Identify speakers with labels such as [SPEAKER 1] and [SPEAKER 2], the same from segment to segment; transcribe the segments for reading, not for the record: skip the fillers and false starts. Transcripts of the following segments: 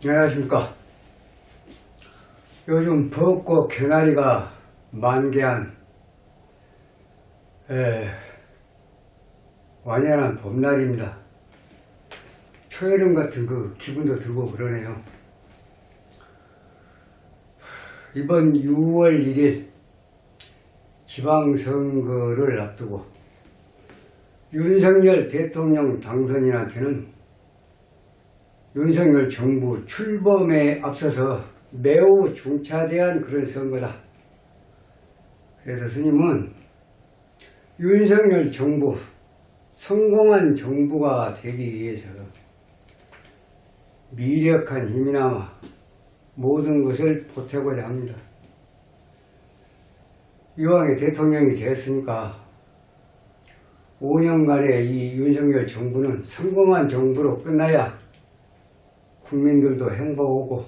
[SPEAKER 1] 안녕하십니까. 요즘 벚꽃 개나리가 만개한 완연한 봄날입니다. 초여름 같은 그 기분도 들고 그러네요. 이번 6월 1일 지방선거를 앞두고 윤석열 대통령 당선인한테는 윤석열 정부 출범에 앞서서 매우 중차대한 그런 선거다. 그래서 스님은 윤석열 정부, 성공한 정부가 되기 위해서 미력한 힘이나마 모든 것을 보태고자 합니다. 이왕에 대통령이 되었으니까 5년간의 이 윤석열 정부는 성공한 정부로 끝나야 국민들도 행복하고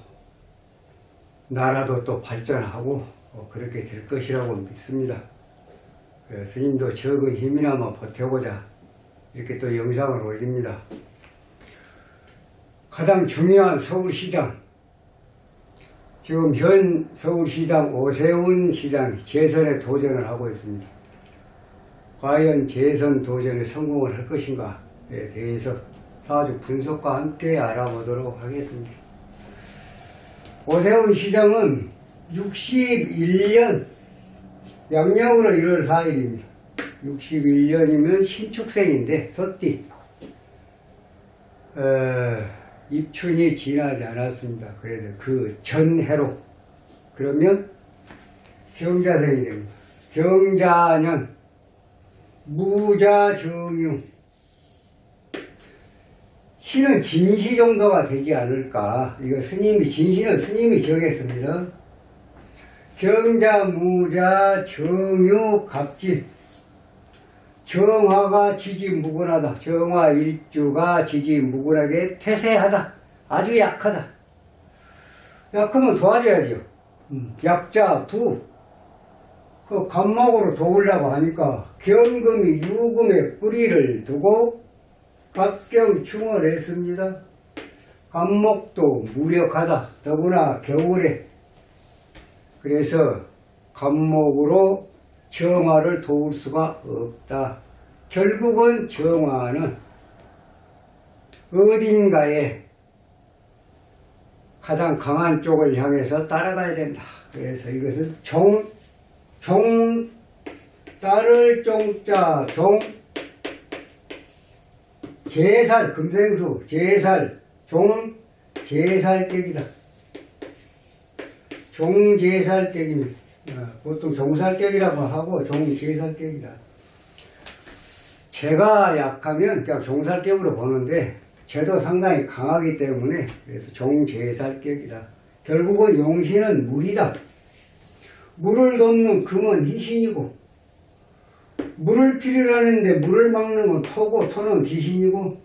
[SPEAKER 1] 나라도 또 발전하고 그렇게 될 것이라고 믿습니다. 스님도 적은 힘이나마 보태고자 이렇게 또 영상을 올립니다. 가장 중요한 서울시장, 지금 현 서울시장 오세훈 시장이 재선에 도전을 하고 있습니다. 과연 재선 도전에 성공을 할 것인가에 대해서 아주 분석과 함께 알아보도록 하겠습니다. 오세훈 시장은 61년, 양력으로 1월 4일입니다. 61년이면 신축생인데 소띠 입춘이 지나지 않았습니다. 그래도 그 전해로 그러면 경자생이 됩니다. 경자년 무자정유, 신은 진시 정도가 되지 않을까. 이거 진시는 스님이 정했습니다. 경자, 무자, 정유, 갑진. 정화가 지지무근하다. 정화 일주가 지지무근하게 태세하다. 아주 약하다. 약하면 도와줘야죠. 약자, 부. 그 간목으로 도우려고 하니까 경금이 유금의 뿌리를 두고 갑경충을 했습니다. 간목도 무력하다. 더구나 겨울에. 그래서 간목으로 정화를 도울 수가 없다. 결국은 정화는 어딘가에 가장 강한 쪽을 향해서 따라가야 된다. 그래서 이것은 따를 종자, 제살, 금생수, 제살, 제살객이다. 종제살객입니다. 보통 종살객이라고 하고 종제살객이다. 제가 약하면 그냥 종살객으로 보는데 제도 상당히 강하기 때문에 그래서 종제살객이다. 결국은 용신은 물이다. 물을 돕는 금은 희신이고 물을 필요로 하는데 물을 막는 건 토고 토는 귀신이고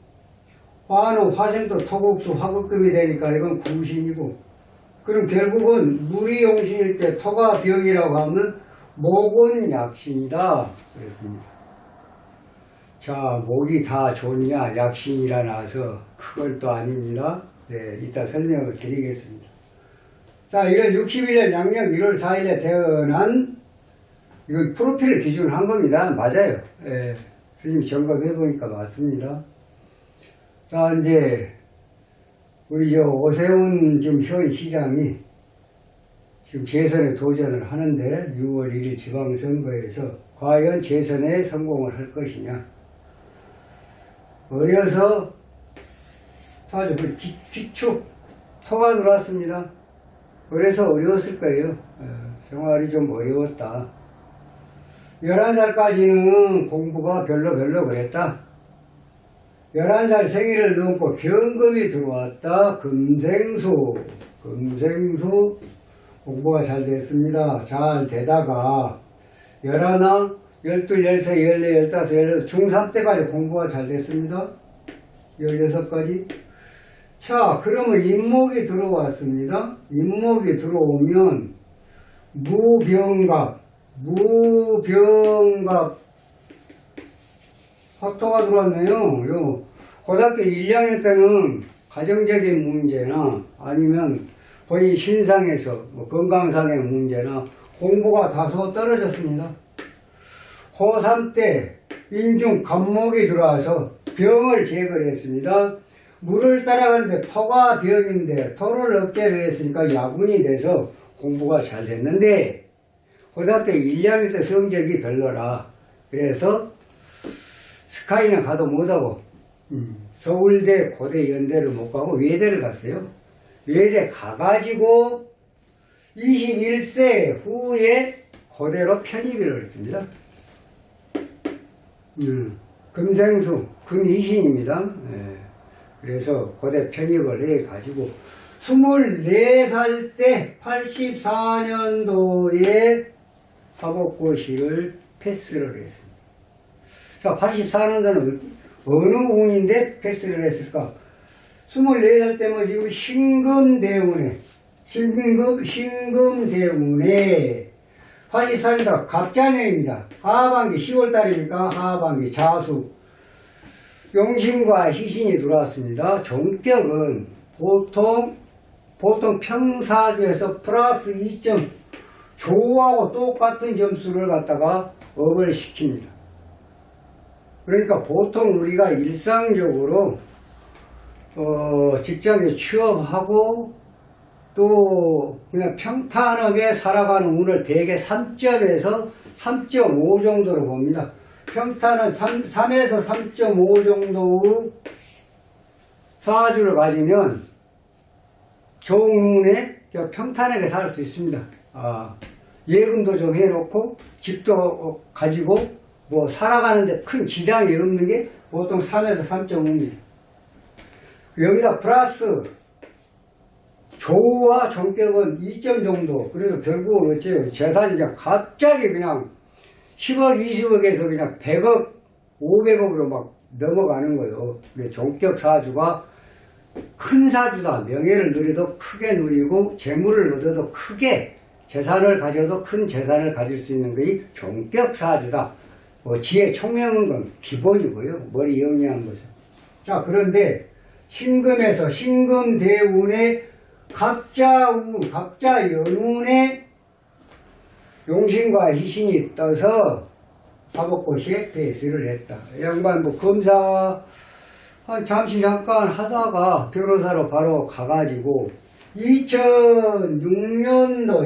[SPEAKER 1] 화는 화생도 토국수 화극금이 되니까 이건 구신이고 그럼 결국은 물이 용신일 때 토가 병이라고 하면 목은 약신이다 그랬습니다. 자, 목이 다 좋냐 약신이라 나와서 그건 또 아닙니다. 네, 이따 설명을 드리겠습니다. 자, 이런 61년 양력 1월 4일에 태어난 이건 프로필을 기준으로 한 겁니다. 맞아요. 예, 스님 점검해보니까 맞습니다. 자, 이제, 우리 오세훈 지금 현 시장이 지금 재선에 도전을 하는데 6월 1일 지방선거에서 과연 재선에 성공을 할 것이냐. 어려서 아주 기축, 토가 들어왔습니다. 그래서 어려웠을 거예요. 생활이 좀 어려웠다. 11살까지는 공부가 별로 그랬다. 11살 생일을 넘고 경금이 들어왔다. 금생수 공부가 잘 됐습니다. 잘 되다가 11, 12, 13, 14, 15, 중3 때까지 공부가 잘 됐습니다. 16까지. 자, 그러면 인목이 들어왔습니다. 인목이 들어오면 무병갑 화토가 들어왔네요. 고등학교 1학년 때는 가정적인 문제나 아니면 본인 신상에서 뭐 건강상의 문제나 공부가 다소 떨어졌습니다. 고3 때 인중 간목이 들어와서 병을 제거를 했습니다. 물을 따라가는데 토가 병인데 토를 억제를 했으니까 야분이 돼서 공부가 잘 됐는데 고등학교 1년 때 성적이 별로라. 그래서 스카이는 가도 못하고 서울대, 고대, 연대를 못 가고 외대를 갔어요. 외대 가가지고 21세 후에 고대로 편입을 했습니다. 금생수, 금이신입니다. 예. 그래서 고대 편입을 해가지고 24살 때 84년도에 사법고시를 패스를 했습니다. 자, 84년도는 어느 운인데 패스를 했을까? 24살 때면 지금 신금대운에 84년도 갑자년입니다. 하반기 10월달이니까 하반기 자수 용신과 희신이 들어왔습니다. 종격은 보통 평사주에서 플러스 2점 조하고 똑같은 점수를 갖다가 업을 시킵니다. 그러니까 보통 우리가 일상적으로 직장에 취업하고 또 그냥 평탄하게 살아가는 운을 대개 3점에서 3.5 정도로 봅니다. 평탄은 3에서 3.5 정도의 사주를 가지면 좋은 운에 평탄하게 살 수 있습니다. 예금도 좀 해놓고 집도 가지고 뭐 살아가는데 큰 지장이 없는 게 보통 3에서 3.5입니다. 여기다 플러스 조와 종격은 2점 정도. 그래서 결국은 어째요? 재산이 그냥 갑자기 그냥 10억, 20억에서 그냥 100억, 500억으로 막 넘어가는 거예요. 근데 종격 사주가 큰 사주다. 명예를 누려도 크게 누리고 재물을 얻어도 크게 재산을 가져도 큰 재산을 가질 수 있는 것이 종격 사주다. 지혜 총명한 건 기본이고요. 머리 영리한 것은. 자, 그런데 신금에서 신금대운의 갑자 연운에 용신과 희신이 떠서 사법고시에 패스를 했다. 양반 뭐 검사 잠깐 하다가 변호사로 바로 가가지고 2006년도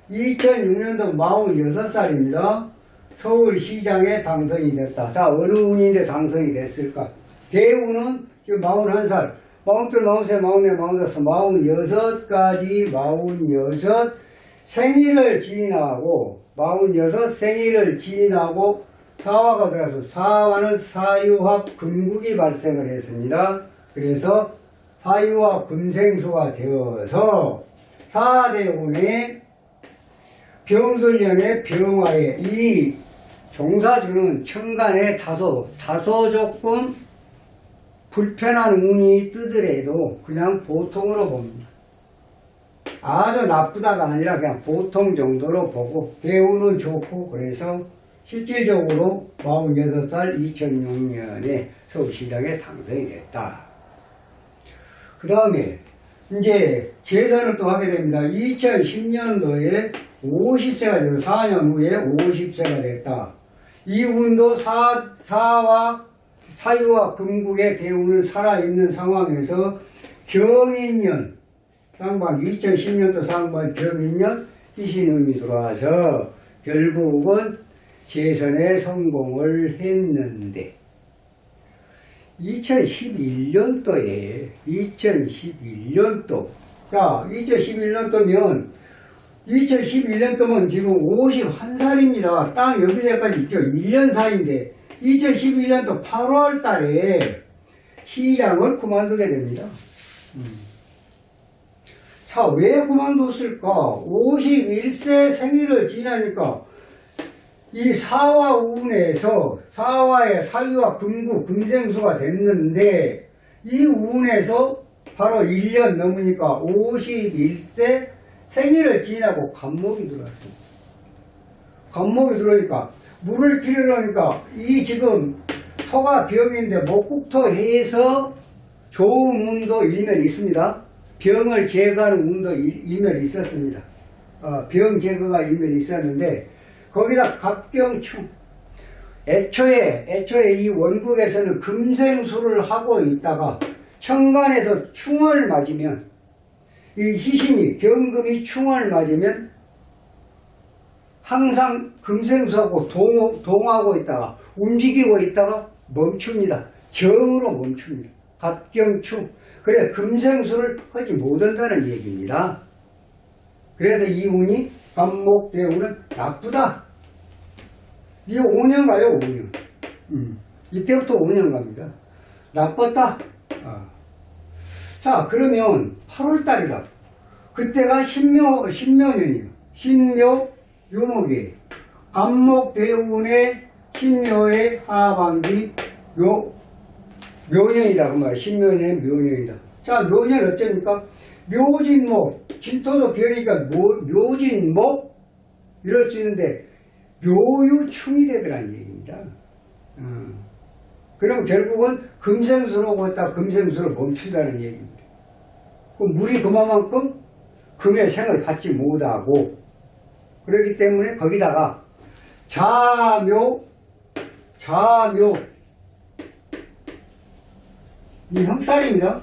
[SPEAKER 1] 46살입니다. 서울시장에 당선이 됐다. 자, 어느 운인데 당선이 됐을까? 대운은 지금 41살, 42, 43, 44, 46까지 46 생일을 지나고 46 생일을 지나고 사화가 들어서 사화는 사유합 금국이 발생을 했습니다. 그래서 사유합 금생수가 되어서 사대운의 병술년의 병화에 이 종사주는 천간에 다소 조금 불편한 운이 뜨더라도 그냥 보통으로 봅니다. 아주 나쁘다가 아니라 그냥 보통 정도로 보고 대운은 좋고 그래서 실질적으로 46살 2006년에 서울시장에 당선이 됐다. 그 다음에 이제 재선을 또 하게 됩니다. 2010년도에 50세가 돼서 4년 후에 50세가 됐다. 이 운도 사유와 금국의 대운은 살아있는 상황에서 경인년 상반 2010년도 상반 경인년 희신운이 들어와서 결국은 재선에 성공을 했는데 2011년도에 2011년도면 지금 51살입니다. 딱 여기서까지 있죠. 1년 사이인데 2011년도 8월 달에 시장을 그만두게 됩니다. 자, 왜 그만뒀을까? 51세 생일을 지나니까 이 사화운에서 사화의 사유와 금구, 금생수가 됐는데 이 운에서 바로 1년 넘으니까 51세 생일을 지나고 간목이 들어왔습니다. 간목이 들어오니까 물을 필요로 하니까 이 지금 토가 병인데 목국토 해서 좋은 운도 일면 있습니다. 병을 제거하는 운도 일면 있었습니다. 병 제거가 일면 있었는데 거기다 갑경충. 애초에 이 원국에서는 금생수를 하고 있다가 천간에서 충을 맞으면 이 희신이 경금이 충을 맞으면 항상 금생수하고 동하고 있다가 움직이고 있다가 멈춥니다. 정으로 멈춥니다. 갑경충. 그래 금생수를 하지 못한다는 얘기입니다. 그래서 이 운이 갑목대운은 나쁘다. 이거 5년 가요 5년. 이때부터 5년 갑니다. 나빴다. 자 그러면 8월달이다. 그때가 신묘년이에요. 신묘 요목이에요. 갑목대운의 신묘의 하반기 묘년이다 그 말. 신묘년 묘년이다. 자 묘년 어쩝니까? 묘진목. 진토도 병이니까 묘진목 이럴 수 있는데 묘유충이 되더라는 얘기입니다. 그럼 결국은 금생수로 갔다 금생수로 멈춘다는 얘기입니다. 그럼 물이 그만큼 금의 생을 받지 못하고 그렇기 때문에 거기다가 자묘 이 형살입니다.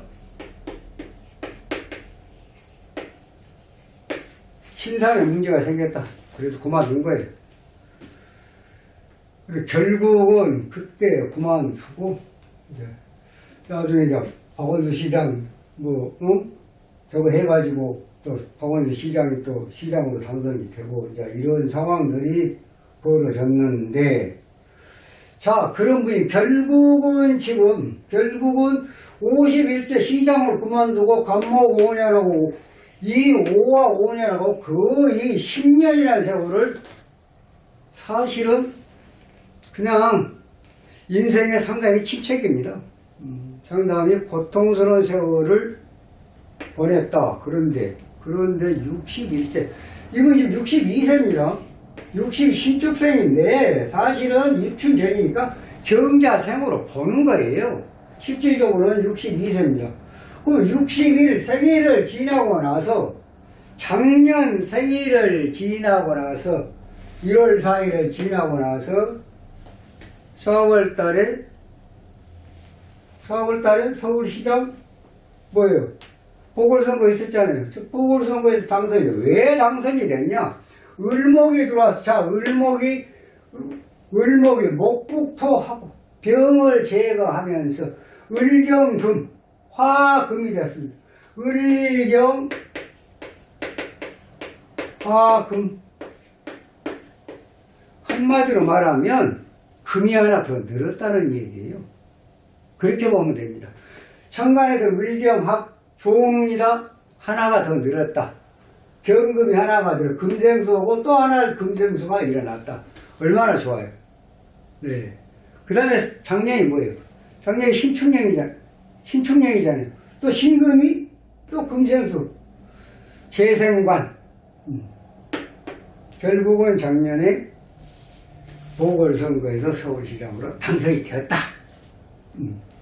[SPEAKER 1] 신상에 문제가 생겼다. 그래서 그만둔 거예요. 결국은 그때 그만두고 이제 나중에 이제 박원순 시장 저거 해가지고 또 박원순 시장이 또 시장으로 당선이 되고 이제 이런 상황들이 벌어졌는데 자 그런 분이 결국은 51세 시장을 그만두고 갑목 5년하고 이 5와 5년하고 거의 10년이라는 세월을 사실은 그냥 인생에 상당히 침체기입니다. 상당히 고통스러운 세월을 보냈다. 그런데 61세 이거 지금 62세입니다. 60신축생인데 사실은 입춘 전이니까 경자생으로 보는 거예요. 실질적으로는 62세입니다. 그럼 60일 생일을 지나고 나서 작년 생일을 지나고 나서 1월 4일을 지나고 나서 4월달에 서울시장 뭐예요? 보궐선거 있었잖아요. 보궐선거에서 당선이 왜 당선이 됐냐? 을목이 들어와서 자 을목이 목북토하고 병을 제거하면서 을경금 화금이 됐습니다. 을경 화금 한마디로 말하면 금이 하나 더 늘었다는 얘기예요. 그렇게 보면 됩니다. 천간에도 을경합 종이다 하나가 더 늘었다. 경금이 하나가 늘어 금생수하고 또 하나 금생수가 일어났다. 얼마나 좋아요. 네. 그 다음에 작년이 뭐예요? 작년이 신축년이잖아요. 또 신금이 또 금생수 재생관. 결국은 작년에 보궐선거에서 서울시장으로 당선이 되었다.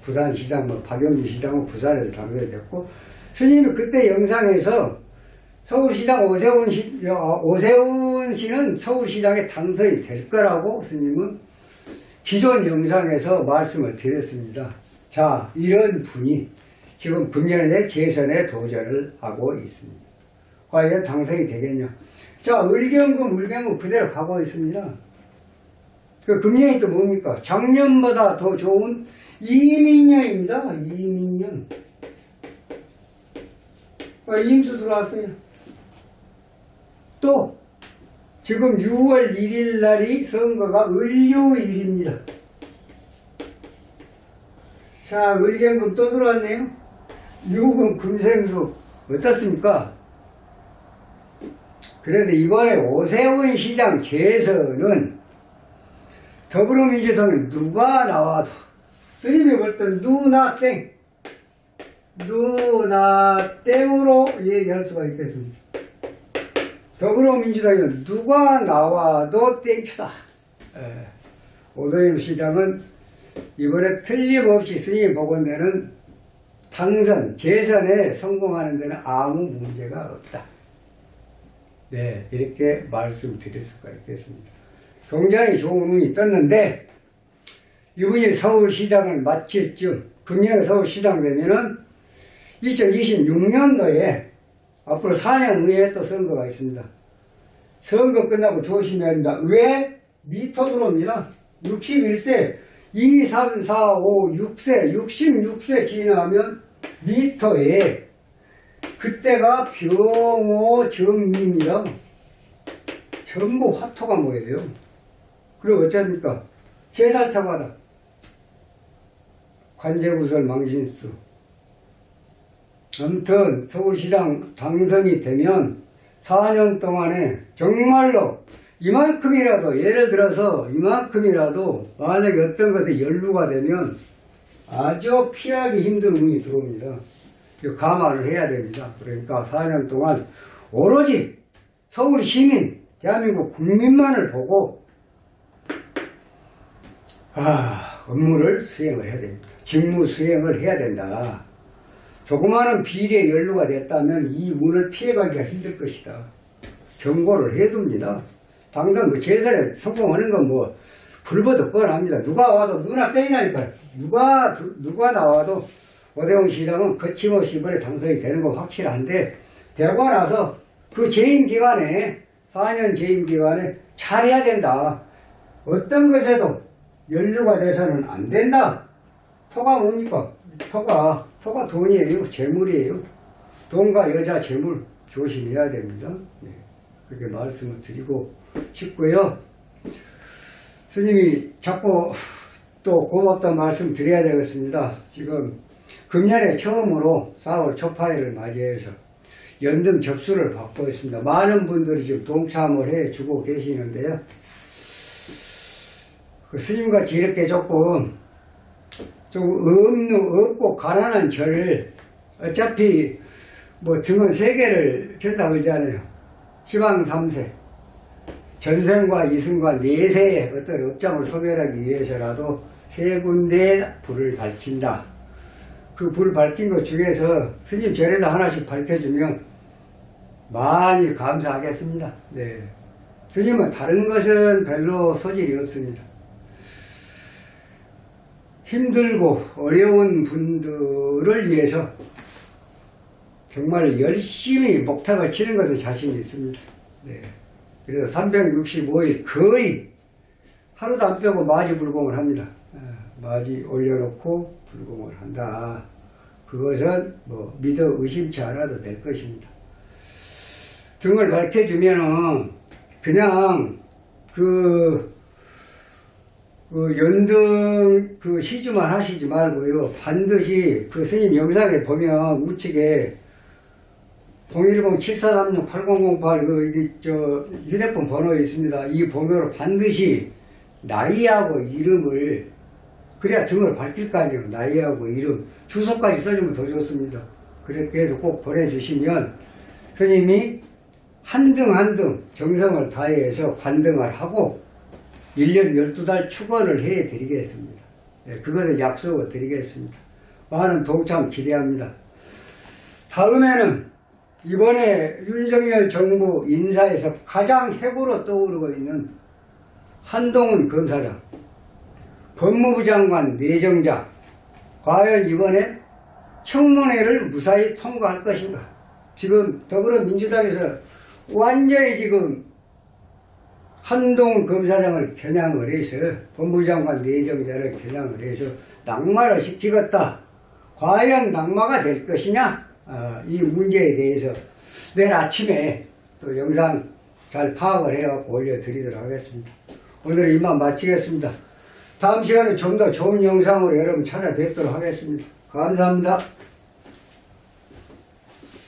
[SPEAKER 1] 부산시장, 박영주 시장은 부산에서 당선이 됐고, 스님이 그때 영상에서 서울시장 오세훈 씨는 서울시장에 당선이 될 거라고 스님은 기존 영상에서 말씀을 드렸습니다. 자, 이런 분이 지금 금년에 재선에 도전을 하고 있습니다. 과연 당선이 되겠냐? 자, 을경금 그대로 가고 있습니다. 그 금년이 또 뭡니까? 작년보다 더 좋은 이민년입니다. 이민년. 임수 들어왔어요. 또 지금 6월 1일 날이 선거가 을유일입니다. 자, 을경금 또 들어왔네요. 6은 금생수 어떻습니까? 그래서 이번에 오세훈 시장 재선은 더불어민주당에 누가 나와도 스님이 볼 때 누나 땡으로 얘기할 수가 있겠습니다. 더불어민주당은 누가 나와도 땡큐다. 오세훈 시장은 이번에 틀림없이 스님이 보건대는 당선, 재선에 성공하는 데는 아무 문제가 없다. 네, 이렇게 말씀드릴 수가 있겠습니다. 굉장히 좋은 운이 떴는데 이분이 서울시장을 마칠 쯤, 금년에 서울시장 되면은 2026년도에 앞으로 4년 후에 또 선거가 있습니다. 선거 끝나고 조심해야 합니다. 왜? 미토 들어옵니다. 61세, 2, 3, 4, 5, 6세, 66세 지나면 미토에 그때가 병호 정미입니다. 전부 화토가 뭐예요? 그리고 어쩝니까? 제살타가다. 관제구설 망신수. 아무튼 서울시장 당선이 되면 4년 동안에 정말로 이만큼이라도, 예를 들어서 이만큼이라도 만약에 어떤 것에 연루가 되면 아주 피하기 힘든 운이 들어옵니다. 이거 감안을 해야 됩니다. 그러니까 4년 동안 오로지 서울 시민, 대한민국 국민만을 보고 업무를 수행을 해야 됩니다. 직무 수행을 해야 된다. 조그마한 비리에 연루가 됐다면 이 운을 피해가기가 힘들 것이다. 경고를 해둡니다. 당장 뭐 재선에 성공하는 건 뭐 불보듯 뻔합니다. 누가 와도 누구나 땡이라니까요. 누가 나와도 오대훈 시장은 거침없이 이번에 당선이 되는 건 확실한데, 되고 나서 그 재임 기간에, 4년 재임 기간에 잘해야 된다. 어떤 것에도 연루가 돼서는 안 된다. 토가 뭡니까? 토가 돈이에요. 재물이에요. 돈과 여자, 재물 조심해야 됩니다. 네. 그렇게 말씀을 드리고 싶고요. 스님이 자꾸 또 고맙다는 말씀 드려야 되겠습니다. 지금 금년에 처음으로 4월 초파일을 맞이해서 연등 접수를 받고 있습니다. 많은 분들이 지금 동참을 해주고 계시는데요. 그 스님같이 이렇게 조금 없고 가난한 저를 어차피 뭐 등은 3개를 펴다 걸잖아요. 시방 3세, 전생과 이승과 4세의 어떤 업장을 소멸하기 위해서라도 3군데 불을 밝힌다. 그 불 밝힌 것 중에서 스님 절에도 하나씩 밝혀주면 많이 감사하겠습니다. 네. 스님은 다른 것은 별로 소질이 없습니다. 힘들고 어려운 분들을 위해서 정말 열심히 목탁을 치는 것은 자신이 있습니다. 네. 그래서 365일 거의 하루도 안 빼고 마지 불공을 합니다. 마지 올려놓고 불공을 한다. 그것은 뭐 믿어 의심치 않아도 될 것입니다. 등을 밝혀주면은 그냥 연등 시주만 하시지 말고요. 반드시 그 스님 영상에 보면 우측에 010-7436-8008 휴대폰 번호 있습니다. 이 번호로 반드시 나이하고 이름을, 그래야 등을 밝힐 거 아니에요. 나이하고 이름, 주소까지 써주면 더 좋습니다. 그렇게 해서 꼭 보내주시면 스님이 한 등 한 등 정성을 다해서 관등을 하고 1년 12달 축원을 해드리겠습니다. 네, 그것을 약속을 드리겠습니다. 많은 동참 기대합니다. 다음에는 이번에 윤석열 정부 인사에서 가장 핵으로 떠오르고 있는 한동훈 검사장, 법무부 장관 내정자, 과연 이번에 청문회를 무사히 통과할 것인가? 지금 더불어민주당에서 완전히 지금 한동훈 검사장을 겨냥을 해서, 법무부 장관 내정자를 겨냥을 해서 낙마를 시키겠다. 과연 낙마가 될 것이냐? 이 문제에 대해서 내일 아침에 또 영상 잘 파악을 해갖고 올려드리도록 하겠습니다. 오늘은 이만 마치겠습니다. 다음 시간에 좀 더 좋은 영상으로 여러분 찾아뵙도록 하겠습니다. 감사합니다.